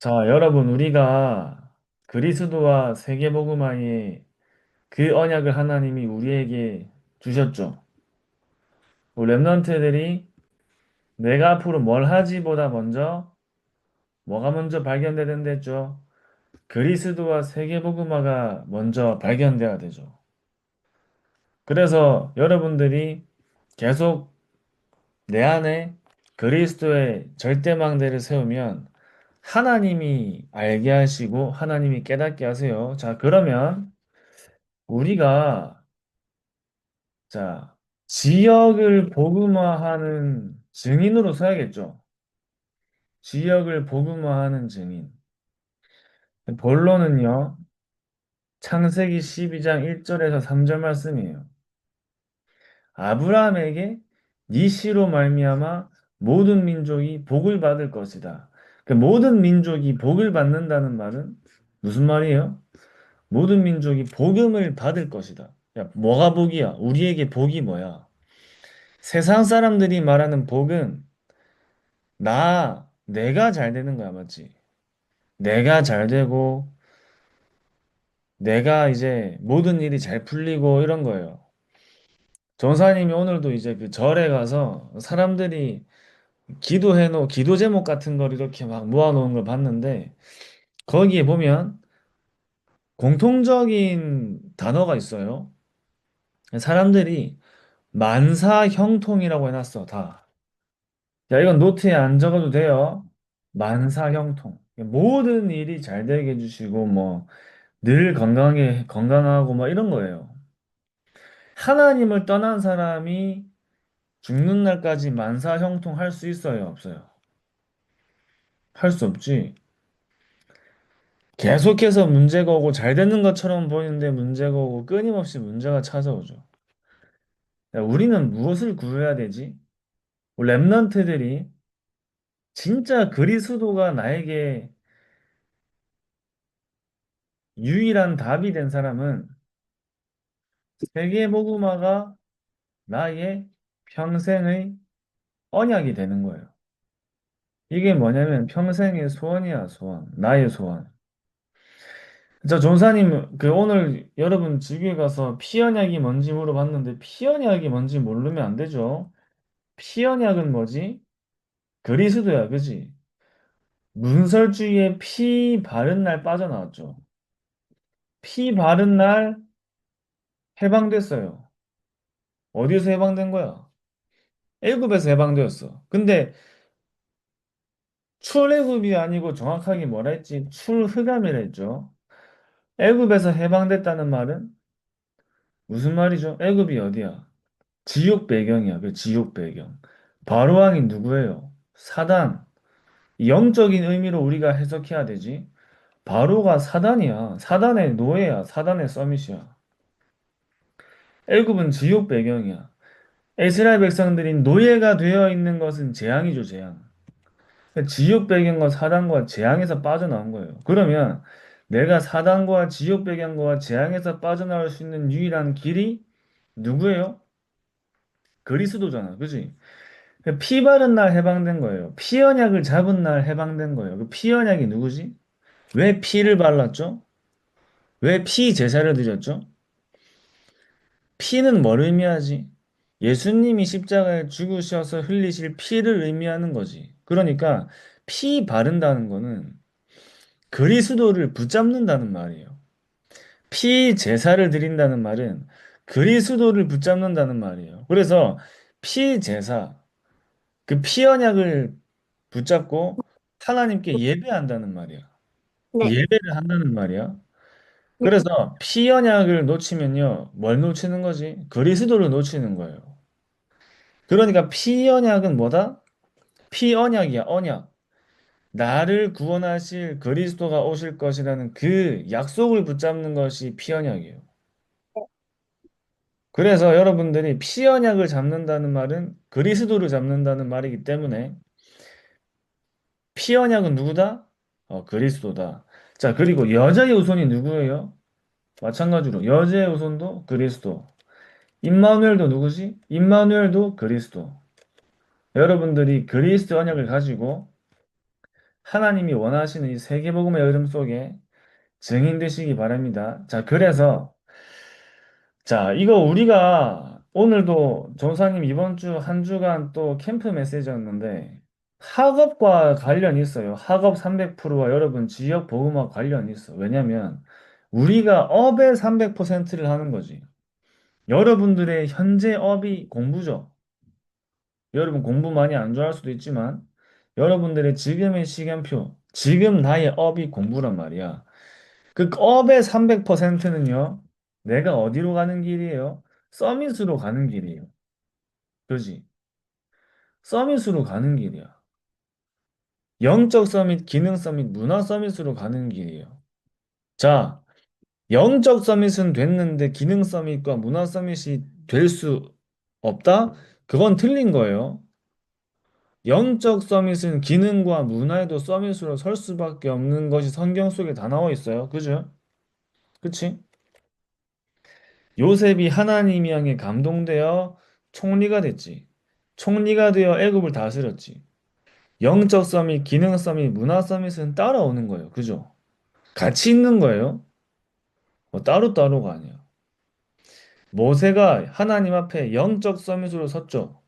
자, 여러분, 우리가 그리스도와 세계복음화의 그 언약을 하나님이 우리에게 주셨죠. 우리 랩런트들이 내가 앞으로 뭘 하지보다 먼저 뭐가 먼저 발견돼야 된댔죠. 그리스도와 세계복음화가 먼저 발견돼야 되죠. 그래서 여러분들이 계속 내 안에 그리스도의 절대망대를 세우면 하나님이 알게 하시고 하나님이 깨닫게 하세요. 자, 그러면 우리가 자, 지역을 복음화하는 증인으로 서야겠죠. 지역을 복음화하는 증인. 본론은요, 창세기 12장 1절에서 3절 말씀이에요. 아브라함에게 네 씨로 말미암아 모든 민족이 복을 받을 것이다. 그 모든 민족이 복을 받는다는 말은 무슨 말이에요? 모든 민족이 복음을 받을 것이다. 야, 뭐가 복이야? 우리에게 복이 뭐야? 세상 사람들이 말하는 복은 내가 잘 되는 거야, 맞지? 내가 잘 되고, 내가 이제 모든 일이 잘 풀리고 이런 거예요. 전사님이 오늘도 이제 그 절에 가서 사람들이 기도 제목 같은 걸 이렇게 막 모아놓은 걸 봤는데, 거기에 보면 공통적인 단어가 있어요. 사람들이 만사형통이라고 해놨어, 다. 야, 이건 노트에 안 적어도 돼요. 만사형통. 모든 일이 잘 되게 해주시고, 뭐, 늘 건강하고 뭐 이런 거예요. 하나님을 떠난 사람이 죽는 날까지 만사형통 할 수 있어요, 없어요? 할 수 없지. 계속해서 문제가 오고 잘 되는 것처럼 보이는데 문제가 오고 끊임없이 문제가 찾아오죠. 야, 우리는 무엇을 구해야 되지? 랩런트들이 진짜 그리스도가 나에게 유일한 답이 된 사람은 세계복음화가 나의 평생의 언약이 되는 거예요. 이게 뭐냐면 평생의 소원이야, 소원. 나의 소원. 저 전사님, 그 오늘 여러분 집에 가서 피언약이 뭔지 물어봤는데 피언약이 뭔지 모르면 안 되죠. 피언약은 뭐지? 그리스도야, 그지? 문설주의에 피 바른 날 빠져나왔죠. 피 바른 날 해방됐어요. 어디에서 해방된 거야? 애굽에서 해방되었어. 근데 출애굽이 아니고 정확하게 뭐라 했지? 출흑암이라 했죠. 애굽에서 해방됐다는 말은 무슨 말이죠? 애굽이 어디야? 지옥 배경이야. 그 지옥 배경. 바로 왕이 누구예요? 사단. 영적인 의미로 우리가 해석해야 되지. 바로가 사단이야. 사단의 노예야. 사단의 서밋이야. 애굽은 지옥 배경이야. 이스라엘 백성들이 노예가 되어 있는 것은 재앙이죠, 재앙. 지옥 배경과 사단과 재앙에서 빠져나온 거예요. 그러면 내가 사단과 지옥 배경과 재앙에서 빠져나올 수 있는 유일한 길이 누구예요? 그리스도잖아. 그지? 피 바른 날 해방된 거예요. 피 언약을 잡은 날 해방된 거예요. 그 피 언약이 누구지? 왜 피를 발랐죠? 왜 피 제사를 드렸죠? 피는 뭘 의미하지? 예수님이 십자가에 죽으셔서 흘리실 피를 의미하는 거지. 그러니까 피 바른다는 거는 그리스도를 붙잡는다는 말이에요. 피 제사를 드린다는 말은 그리스도를 붙잡는다는 말이에요. 그래서 피 제사, 그 피 언약을 붙잡고 하나님께 예배한다는 말이야. 네, 예배를 한다는 말이야. 네, 그래서 피 언약을 놓치면요, 뭘 놓치는 거지? 그리스도를 놓치는 거예요. 그러니까 피 언약은 뭐다? 피 언약이야, 언약. 나를 구원하실 그리스도가 오실 것이라는 그 약속을 붙잡는 것이 피 언약이에요. 그래서 여러분들이 피 언약을 잡는다는 말은 그리스도를 잡는다는 말이기 때문에 피 언약은 누구다? 그리스도다. 자, 그리고 여자의 우선이 누구예요? 마찬가지로 여자의 우선도 그리스도. 임마누엘도 누구지? 임마누엘도 그리스도. 여러분들이 그리스도 언약을 가지고 하나님이 원하시는 이 세계복음의 흐름 속에 증인되시기 바랍니다. 자, 그래서 자, 이거 우리가 오늘도 전사님 이번 주 한 주간 또 캠프 메시지였는데 학업과 관련이 있어요. 학업 300%와 여러분 지역 복음화 관련이 있어. 왜냐면 우리가 업의 300%를 하는 거지. 여러분들의 현재 업이 공부죠. 여러분 공부 많이 안 좋아할 수도 있지만 여러분들의 지금의 시간표, 지금 나의 업이 공부란 말이야. 그 업의 300%는요, 내가 어디로 가는 길이에요? 서밋으로 가는 길이에요. 그지? 서밋으로 가는 길이야. 영적 서밋, 기능 서밋, 문화 서밋으로 가는 길이에요. 자, 영적 서밋은 됐는데 기능 서밋과 문화 서밋이 될 수 없다? 그건 틀린 거예요. 영적 서밋은 기능과 문화에도 서밋으로 설 수밖에 없는 것이 성경 속에 다 나와 있어요. 그죠? 그치? 요셉이 하나님이 향해 감동되어 총리가 됐지. 총리가 되어 애굽을 다스렸지. 영적 서밋, 기능 서밋, 문화 서밋은 따라오는 거예요. 그죠? 같이 있는 거예요. 따로따로가 아니야. 모세가 하나님 앞에 영적 서밋으로 섰죠.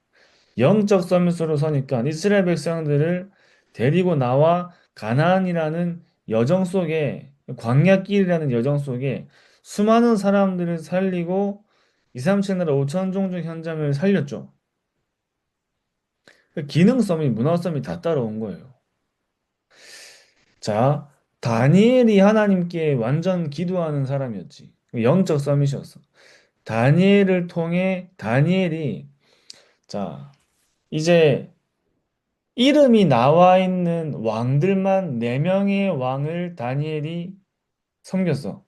영적 서밋으로 서니까 이스라엘 백성들을 데리고 나와 가나안이라는 여정 속에 광야길이라는 여정 속에 수많은 사람들을 살리고 2, 3천 나라 5천 종족 현장을 살렸죠. 기능성이 문화성이 다 따라온 거예요. 자, 다니엘이 하나님께 완전 기도하는 사람이었지. 영적 서밋이었어. 다니엘을 통해 다니엘이 자, 이제 이름이 나와 있는 왕들만 4명의 왕을 다니엘이 섬겼어.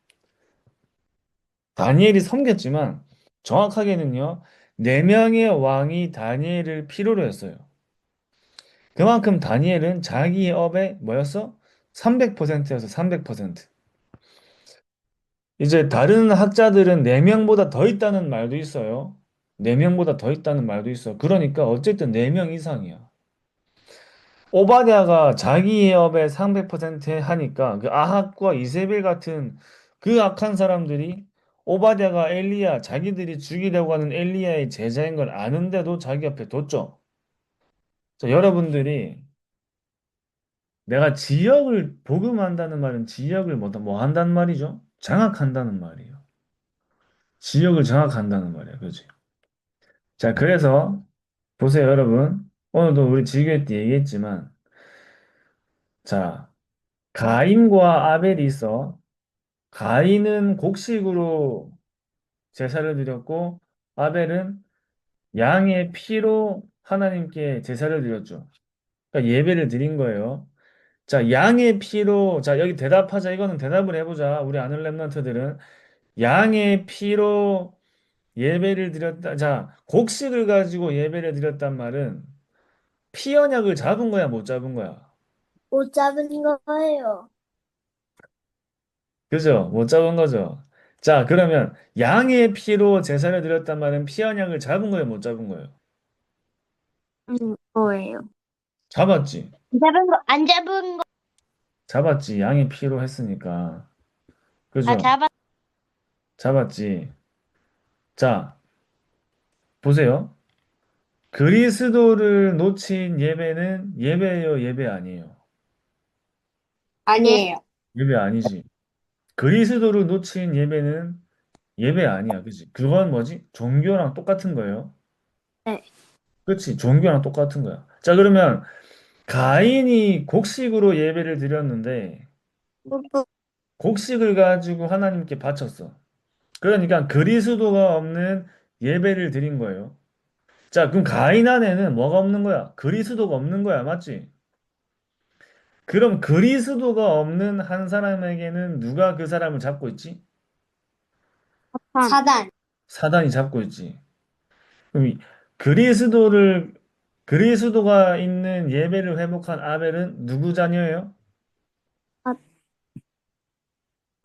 다니엘이 섬겼지만 정확하게는요, 4명의 왕이 다니엘을 필요로 했어요. 그만큼 다니엘은 자기의 업에 뭐였어? 300%였어, 300%. 이제 다른 학자들은 4명보다 더 있다는 말도 있어요. 4명보다 더 있다는 말도 있어. 그러니까 어쨌든 4명 이상이야. 오바댜가 자기의 업에 300% 하니까 그 아합과 이세벨 같은 그 악한 사람들이 오바댜가 엘리야, 자기들이 죽이려고 하는 엘리야의 제자인 걸 아는데도 자기 앞에 뒀죠. 자, 여러분들이 내가 지역을 복음한다는 말은 지역을 뭐 한다는 말이죠? 장악한다는 말이에요. 지역을 장악한다는 말이에요. 그렇지? 자, 그래서 보세요, 여러분. 오늘도 우리 지교회 때 얘기했지만 자, 가인과 아벨이 있어. 가인은 곡식으로 제사를 드렸고 아벨은 양의 피로 하나님께 제사를 드렸죠. 그러니까 예배를 드린 거예요. 자, 양의 피로 자, 여기 대답하자. 이거는 대답을 해보자. 우리 아는 랩런트들은 양의 피로 예배를 드렸다. 자, 곡식을 가지고 예배를 드렸단 말은 피 언약을 잡은 거야, 못 잡은 거야? 못 잡은 거예요. 그죠? 못 잡은 거죠. 자, 그러면 양의 피로 제사를 드렸단 말은 피 언약을 잡은 거예요, 못 잡은 거예요? 거예요. 잡았지. 안 잡은 거. 잡았지. 양의 피로 했으니까. 아, 그죠? 잡았. 잡았지. 자, 보세요. 그리스도를 놓친 예배는 예배예요, 예배 아니에요? 아니에요. 예배 아니지. 그리스도를 놓친 예배는 예배 아니야. 그치? 그건 뭐지? 종교랑 똑같은 거예요. 네. 그치? 종교랑 똑같은 거야. 자, 그러면 가인이 곡식으로 예배를 드렸는데 곡식을 가지고 하나님께 바쳤어. 그러니까 그리스도가 없는 예배를 드린 거예요. 자, 그럼 가인 안에는 뭐가 없는 거야? 그리스도가 없는 거야. 맞지? 그럼 그리스도가 없는 한 사람에게는 누가 그 사람을 잡고 있지? 사단. 사단이 잡고 있지. 그럼 그리스도를 그리스도가 있는 예배를 회복한 아벨은 누구 자녀예요?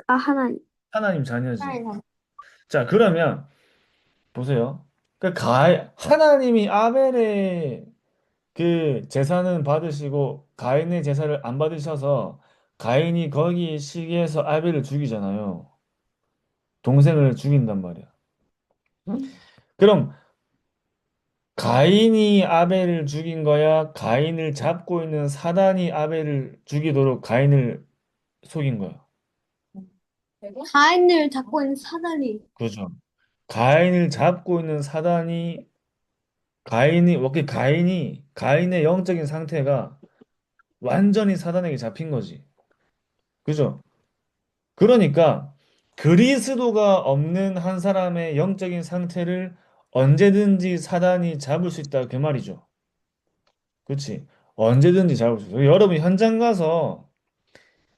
아, 하나님. 하나님 자녀지. 하나님. 자, 그러면 보세요. 하나님이 아벨의 그 제사는 받으시고 가인의 제사를 안 받으셔서 가인이 거기 시기에서 아벨을 죽이잖아요. 동생을 죽인단 말이야. 그럼 가인이 아벨을 죽인 거야? 가인을 잡고 있는 사단이 아벨을 죽이도록 가인을 속인 거야? 가인을 잡고 있는 사단이. 그죠? 가인을 잡고 있는 사단이 가인의 영적인 상태가 완전히 사단에게 잡힌 거지. 그죠? 그러니까 그리스도가 없는 한 사람의 영적인 상태를 언제든지 사단이 잡을 수 있다 그 말이죠. 그렇지? 언제든지 잡을 수 있어. 여러분 현장 가서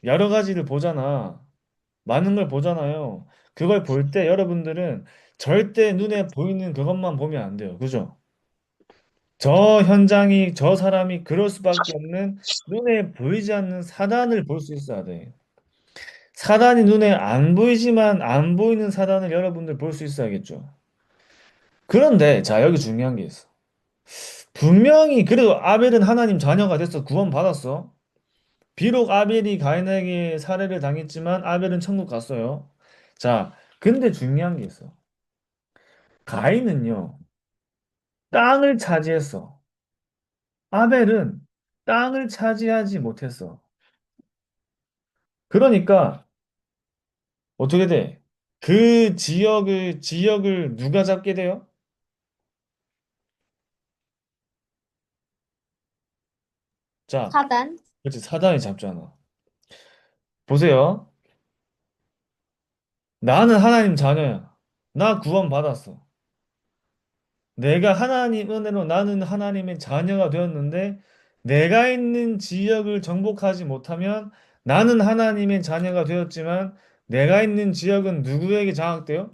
여러 가지를 보잖아. 많은 걸 보잖아요. 그걸 볼 때 여러분들은 절대 눈에 보이는 그것만 보면 안 돼요. 그죠? 저 현장이 저 사람이 그럴 수밖에 없는 눈에 보이지 않는 사단을 볼 수 있어야 돼. 사단이 눈에 안 보이지만 안 보이는 사단을 여러분들 볼 수 있어야겠죠. 그런데 자 여기 중요한 게 있어. 분명히 그래도 아벨은 하나님 자녀가 됐어. 구원받았어. 비록 아벨이 가인에게 살해를 당했지만 아벨은 천국 갔어요. 자, 근데 중요한 게 있어. 가인은요, 땅을 차지했어. 아벨은 땅을 차지하지 못했어. 그러니까 어떻게 돼? 그 지역을 누가 잡게 돼요? 자, 사단. 그렇지, 사단이 잡잖아. 보세요. 나는 하나님 자녀야. 나 구원받았어. 내가 하나님 은혜로 나는 하나님의 자녀가 되었는데 내가 있는 지역을 정복하지 못하면 나는 하나님의 자녀가 되었지만 내가 있는 지역은 누구에게 장악돼요?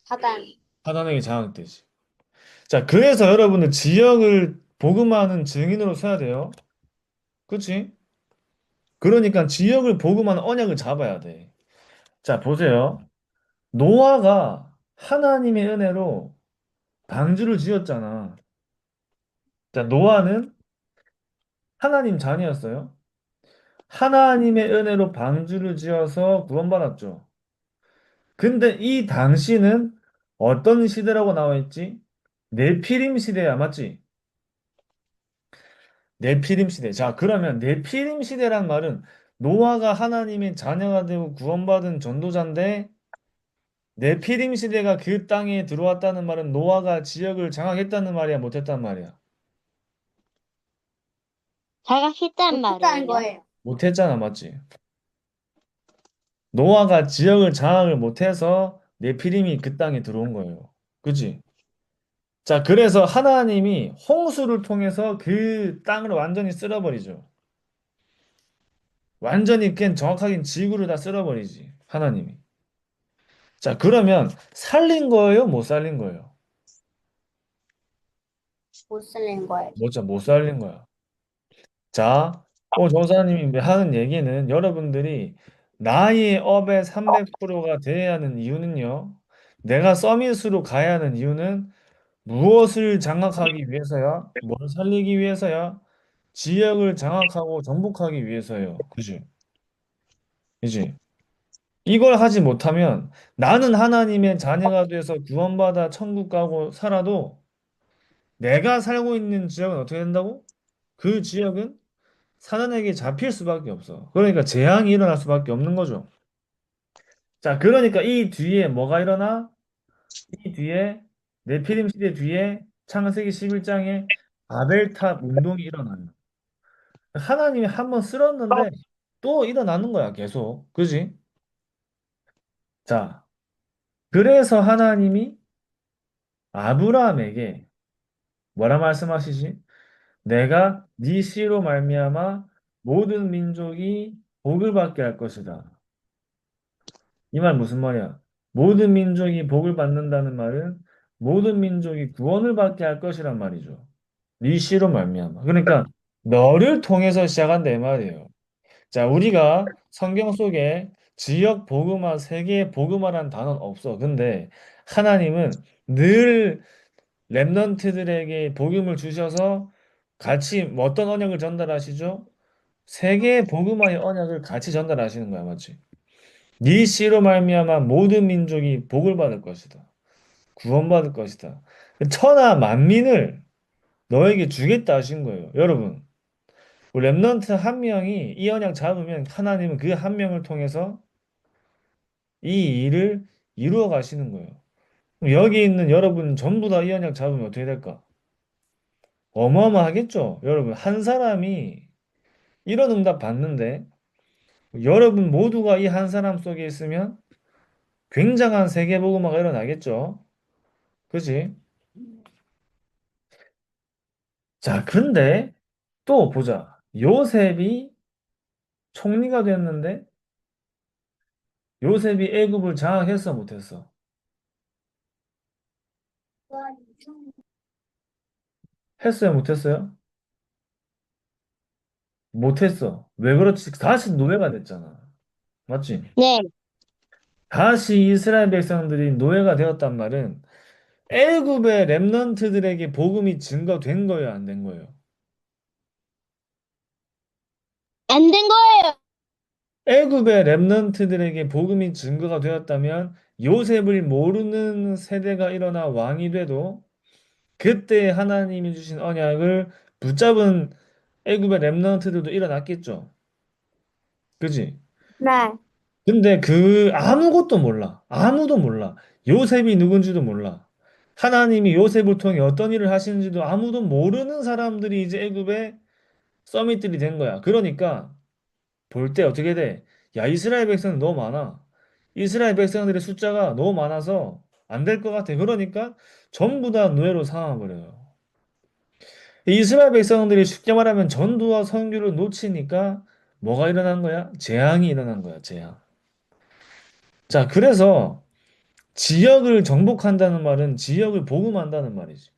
사단. 하나님에게 장악되지. 자, 그래서 여러분들 지역을 복음하는 증인으로 서야 돼요. 그렇지? 그러니까 지역을 복음하는 언약을 잡아야 돼. 자, 보세요. 노아가 하나님의 은혜로 방주를 지었잖아. 자, 노아는 하나님 자녀였어요. 하나님의 은혜로 방주를 지어서 구원받았죠. 근데 이 당시는 어떤 시대라고 나와 있지? 네피림 시대야, 맞지? 네피림 시대. 자, 그러면 네피림 시대란 말은 노아가 하나님의 자녀가 되고 구원받은 전도자인데 네피림 시대가 그 땅에 들어왔다는 말은 노아가 지역을 장악했다는 말이야, 못했단 말이야. 자각했단 말이에요. 거예요. 못했잖아, 맞지? 노아가 지역을 장악을 못해서 네피림이 그 땅에 들어온 거예요. 그지? 자, 그래서 하나님이 홍수를 통해서 그 땅을 완전히 쓸어버리죠. 완전히 그냥 정확하게 지구를 다 쓸어버리지. 하나님이. 자, 그러면 살린 거예요? 못 살린 거예요? 못 살린 거예요. 못 살린 거야. 자, 오늘 전사님이 하는 얘기는 여러분들이 나의 업의 300%가 돼야 하는 이유는요. 내가 서밋으로 가야 하는 이유는 무엇을 장악하기 위해서야? 뭘 살리기 위해서야? 지역을 장악하고 정복하기 위해서예요. 그지? 그지? 이걸 하지 못하면 나는 하나님의 자녀가 돼서 구원받아 천국 가고 살아도 내가 살고 있는 지역은 어떻게 된다고? 그 지역은 사단에게 잡힐 수밖에 없어. 그러니까 재앙이 일어날 수밖에 없는 거죠. 자, 그러니까 이 뒤에 뭐가 일어나? 이 뒤에 네피림 시대 뒤에 창세기 11장에 바벨탑 운동이 일어나요. 하나님이 한번 쓸었는데 또 일어나는 거야, 계속. 그지? 자, 그래서 하나님이 아브라함에게 뭐라 말씀하시지? 내가 네 씨로 말미암아 모든 민족이 복을 받게 할 것이다. 이 말 무슨 말이야? 모든 민족이 복을 받는다는 말은 모든 민족이 구원을 받게 할 것이란 말이죠. 네 씨로 말미암아. 그러니까 너를 통해서 시작한다 이 말이에요. 자, 우리가 성경 속에 지역 복음화, 세계 복음화라는 단어는 없어. 근데 하나님은 늘 렘넌트들에게 복음을 주셔서 같이 뭐 어떤 언약을 전달하시죠? 세계의 복음화의 언약을 같이 전달하시는 거야, 맞지? 네 씨로 말미암아 모든 민족이 복을 받을 것이다. 구원받을 것이다. 천하 만민을 너에게 주겠다 하신 거예요. 여러분, 우리 렘넌트 한 명이 이 언약 잡으면 하나님은 그 한 명을 통해서 이 일을 이루어 가시는 거예요. 그럼 여기 있는 여러분 전부 다 이 언약 잡으면 어떻게 될까? 어마어마하겠죠? 여러분, 한 사람이 이런 응답 받는데 여러분 모두가 이 한 사람 속에 있으면 굉장한 세계복음화가 일어나겠죠? 그지? 자, 근데 또 보자. 요셉이 총리가 됐는데 요셉이 애굽을 장악했어, 못했어? 했어요, 못했어요? 못했어. 왜 그렇지? 다시 노예가 됐잖아. 맞지? 네. 다시 이스라엘 백성들이 노예가 되었단 말은 애굽의 렘넌트들에게 복음이 증거된 거예요, 안 된 거예요? 안 된 거예요. 애굽의 렘넌트들에게 복음이 증거가 되었다면 요셉을 모르는 세대가 일어나 왕이 돼도 그때 하나님이 주신 언약을 붙잡은 애굽의 렘넌트들도 일어났겠죠. 그지? 네. 근데 그 아무것도 몰라. 아무도 몰라. 요셉이 누군지도 몰라. 하나님이 요셉을 통해 어떤 일을 하시는지도 아무도 모르는 사람들이 이제 애굽의 서밋들이 된 거야. 그러니까 볼 때 어떻게 돼? 야, 이스라엘 백성은 너무 많아. 이스라엘 백성들의 숫자가 너무 많아서 안 될 것 같아. 그러니까 전부 다 노예로 삼아버려요. 이스라엘 백성들이 쉽게 말하면 전도와 선교를 놓치니까 뭐가 일어난 거야? 재앙이 일어난 거야, 재앙. 자, 그래서 지역을 정복한다는 말은 지역을 복음한다는 말이지.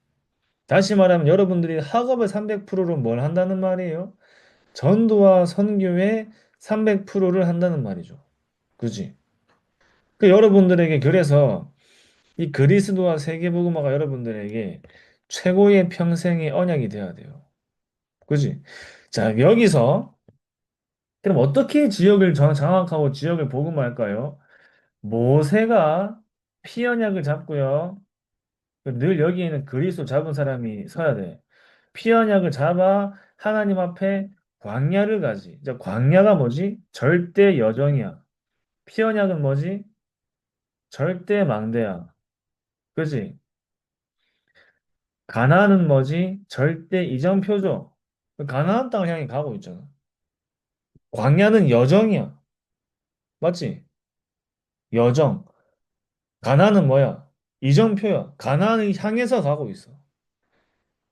다시 말하면 여러분들이 학업의 300%로 뭘 한다는 말이에요? 전도와 선교의 300%를 한다는 말이죠. 그지? 그 여러분들에게 그래서 이 그리스도와 세계복음화가 여러분들에게 최고의 평생의 언약이 되어야 돼요. 그지? 자, 여기서 그럼 어떻게 지역을 장악하고 지역을 복음화할까요? 모세가 피언약을 잡고요. 늘 여기에는 그리스도 잡은 사람이 서야 돼. 피언약을 잡아 하나님 앞에 광야를 가지. 이제 광야가 뭐지? 절대 여정이야. 피언약은 뭐지? 절대 망대야. 그지? 가나안은 뭐지? 절대 이정표죠. 가나안 땅을 향해 가고 있잖아. 광야는 여정이야. 맞지? 여정. 가나안은 뭐야? 이정표야. 가나안을 향해서 가고 있어.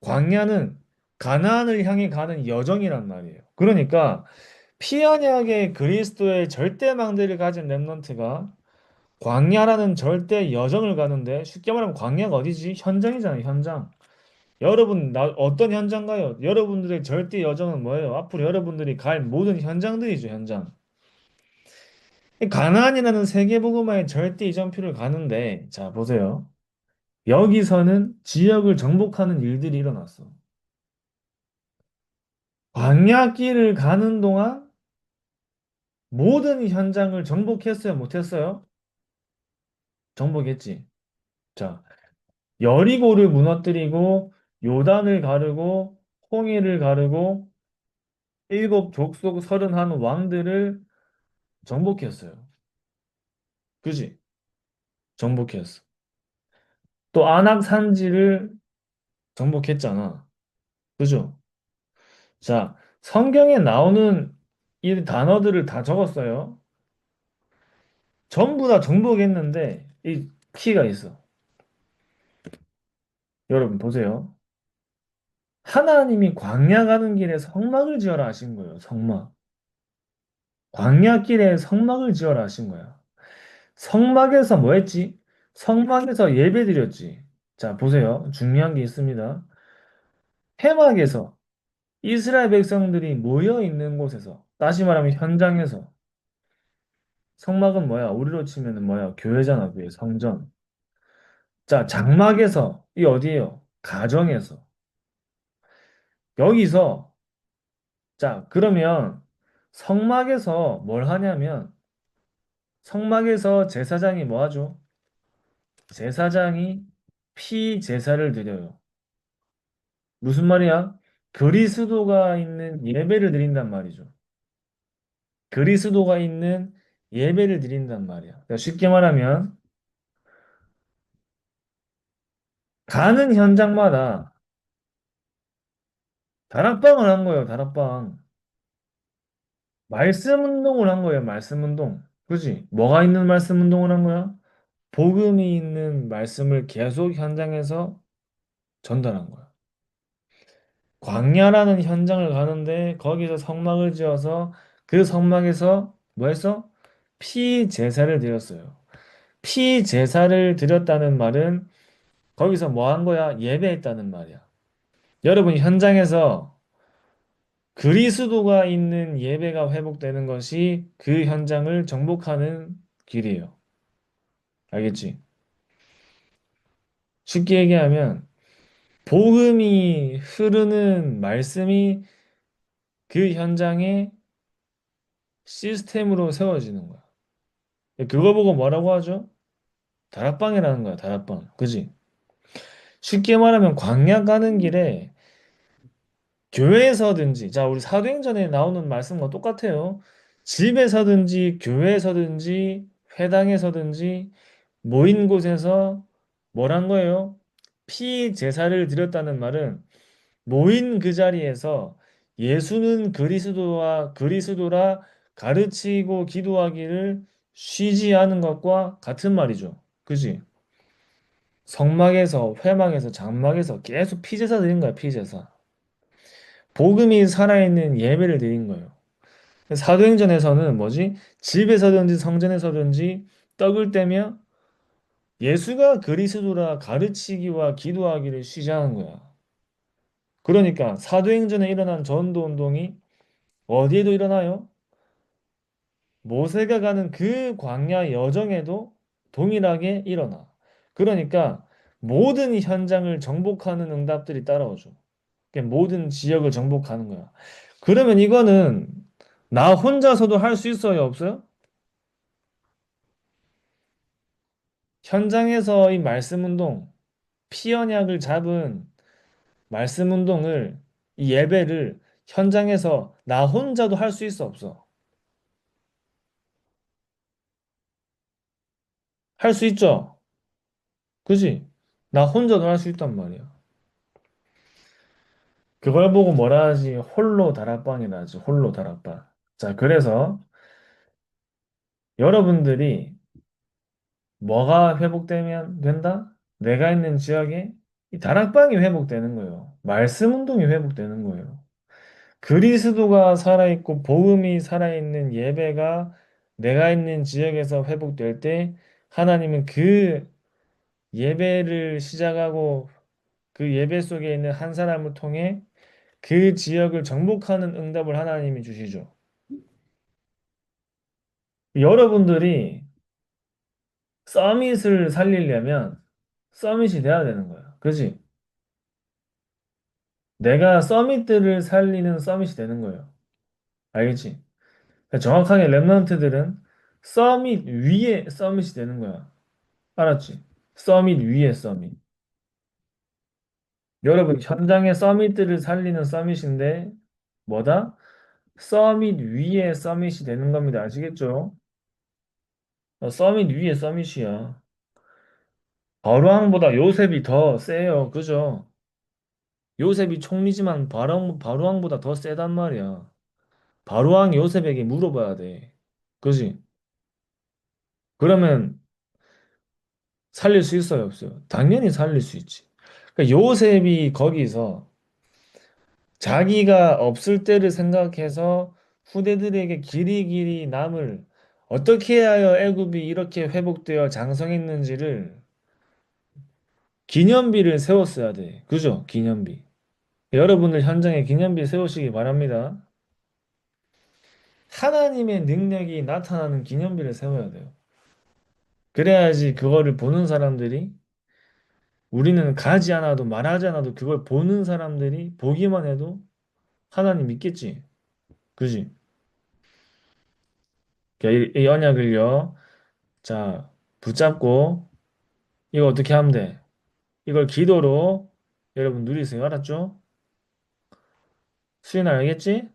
광야는 가나안을 향해 가는 여정이란 말이에요. 그러니까 피언약의 그리스도의 절대 망대를 가진 렘넌트가 광야라는 절대 여정을 가는데 쉽게 말하면 광야가 어디지? 현장이잖아요, 현장. 여러분, 어떤 현장가요? 여러분들의 절대 여정은 뭐예요? 앞으로 여러분들이 갈 모든 현장들이죠, 현장. 이 가나안이라는 세계복음화의 절대 이정표를 가는데, 자, 보세요. 여기서는 지역을 정복하는 일들이 일어났어. 광야길을 가는 동안 모든 현장을 정복했어요, 못했어요? 정복했지. 자, 여리고를 무너뜨리고 요단을 가르고 홍해를 가르고 일곱 족속 31 왕들을 정복했어요. 그지? 정복했어. 또 안악 산지를 정복했잖아. 그죠? 자, 성경에 나오는 이 단어들을 다 적었어요. 전부 다 정복했는데 이 키가 있어. 여러분 보세요. 하나님이 광야 가는 길에 성막을 지어라 하신 거예요. 성막. 광야길에 성막을 지어라 하신 거야. 성막에서 뭐 했지? 성막에서 예배 드렸지. 자, 보세요. 중요한 게 있습니다. 회막에서 이스라엘 백성들이 모여 있는 곳에서, 다시 말하면 현장에서, 성막은 뭐야? 우리로 치면은 뭐야? 교회잖아, 교회, 성전. 자, 장막에서, 이 어디예요? 가정에서. 여기서, 자, 그러면 성막에서 뭘 하냐면, 성막에서 제사장이 뭐 하죠? 제사장이 피 제사를 드려요. 무슨 말이야? 그리스도가 있는 예배를 드린단 말이죠. 그리스도가 있는 예배를 드린단 말이야. 그러니까 쉽게 말하면, 가는 현장마다 다락방을 한 거예요, 다락방. 말씀 운동을 한 거예요, 말씀 운동. 그지? 뭐가 있는 말씀 운동을 한 거야? 복음이 있는 말씀을 계속 현장에서 전달한 거야. 광야라는 현장을 가는데 거기서 성막을 지어서 그 성막에서 뭐 했어? 피 제사를 드렸어요. 피 제사를 드렸다는 말은 거기서 뭐 한 거야? 예배했다는 말이야. 여러분 현장에서 그리스도가 있는 예배가 회복되는 것이 그 현장을 정복하는 길이에요. 알겠지? 쉽게 얘기하면 복음이 흐르는 말씀이 그 현장의 시스템으로 세워지는 거야. 그거 보고 뭐라고 하죠? 다락방이라는 거야, 다락방. 그지? 쉽게 말하면 광야 가는 길에 교회에서든지, 자, 우리 사도행전에 나오는 말씀과 똑같아요. 집에서든지, 교회에서든지, 회당에서든지, 모인 곳에서 뭘 한 거예요? 피 제사를 드렸다는 말은 모인 그 자리에서 예수는 그리스도와 그리스도라 가르치고 기도하기를 쉬지 않은 것과 같은 말이죠. 그지? 성막에서, 회막에서, 장막에서 계속 피제사 드린 거야, 피제사. 복음이 살아있는 예배를 드린 거예요. 사도행전에서는 뭐지? 집에서든지 성전에서든지 떡을 떼며 예수가 그리스도라 가르치기와 기도하기를 쉬지 않은 거야. 그러니까 사도행전에 일어난 전도 운동이 어디에도 일어나요? 모세가 가는 그 광야 여정에도 동일하게 일어나. 그러니까 모든 현장을 정복하는 응답들이 따라오죠. 그러니까 모든 지역을 정복하는 거야. 그러면 이거는 나 혼자서도 할 수 있어요, 없어요? 현장에서 이 말씀 운동, 피언약을 잡은 말씀 운동을, 이 예배를 현장에서 나 혼자도 할 수 있어, 없어? 할 수 있죠? 그지? 나 혼자도 할 수 있단 말이야. 그걸 보고 뭐라 하지? 홀로 다락방이라 하지. 홀로 다락방. 자, 그래서 여러분들이 뭐가 회복되면 된다? 내가 있는 지역에 이 다락방이 회복되는 거예요. 말씀 운동이 회복되는 거예요. 그리스도가 살아있고 복음이 살아있는 예배가 내가 있는 지역에서 회복될 때 하나님은 그 예배를 시작하고 그 예배 속에 있는 한 사람을 통해 그 지역을 정복하는 응답을 하나님이 주시죠. 여러분들이 서밋을 살리려면 서밋이 돼야 되는 거야. 그지? 내가 서밋들을 살리는 서밋이 되는 거예요. 알겠지? 그러니까 정확하게 랩런트들은 서밋 위에 서밋이 되는 거야. 알았지? 서밋 위에 서밋. 여러분, 현장의 서밋들을 살리는 서밋인데, 뭐다? 서밋 위에 서밋이 되는 겁니다. 아시겠죠? 서밋 위에 서밋이야. 바로왕보다 요셉이 더 세요. 그죠? 요셉이 총리지만 바로왕보다 더 세단 말이야. 바로왕 요셉에게 물어봐야 돼. 그지? 그러면 살릴 수 있어요, 없어요? 당연히 살릴 수 있지. 그러니까 요셉이 거기서 자기가 없을 때를 생각해서 후대들에게 길이 남을 어떻게 하여 애굽이 이렇게 회복되어 장성했는지를 기념비를 세웠어야 돼. 그죠? 기념비. 여러분들 현장에 기념비 세우시기 바랍니다. 하나님의 능력이 나타나는 기념비를 세워야 돼요. 그래야지 그거를 보는 사람들이 우리는 가지 않아도 말하지 않아도 그걸 보는 사람들이 보기만 해도 하나님 믿겠지. 그지? 이 언약을요. 자, 붙잡고 이거 어떻게 하면 돼? 이걸 기도로 여러분 누리세요. 알았죠? 수인 알겠지?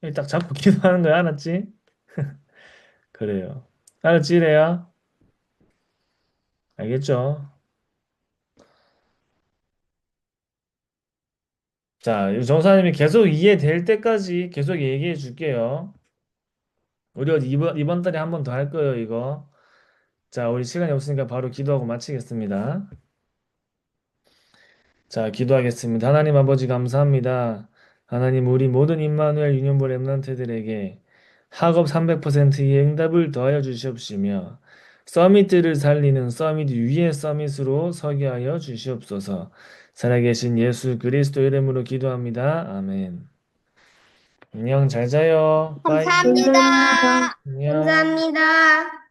이딱 잡고 기도하는 거야. 알았지? 그래요. 알았지, 이래야? 알겠죠? 자, 이 정사님이 계속 이해될 때까지 계속 얘기해 줄게요. 우리 어디 이번 달에 한 번 더 할 거예요, 이거. 자, 우리 시간이 없으니까 바로 기도하고 마치겠습니다. 자, 기도하겠습니다. 하나님 아버지 감사합니다. 하나님 우리 모든 임마누엘 유년부 렘넌트들에게 학업 300%의 응답을 더하여 주시옵시며 서밋들을 살리는 서밋 위의 서밋으로 서게 하여 주시옵소서. 살아계신 예수 그리스도 이름으로 기도합니다. 아멘. 안녕, 잘 자요. 빠이. 감사합니다. 안녕. 감사합니다.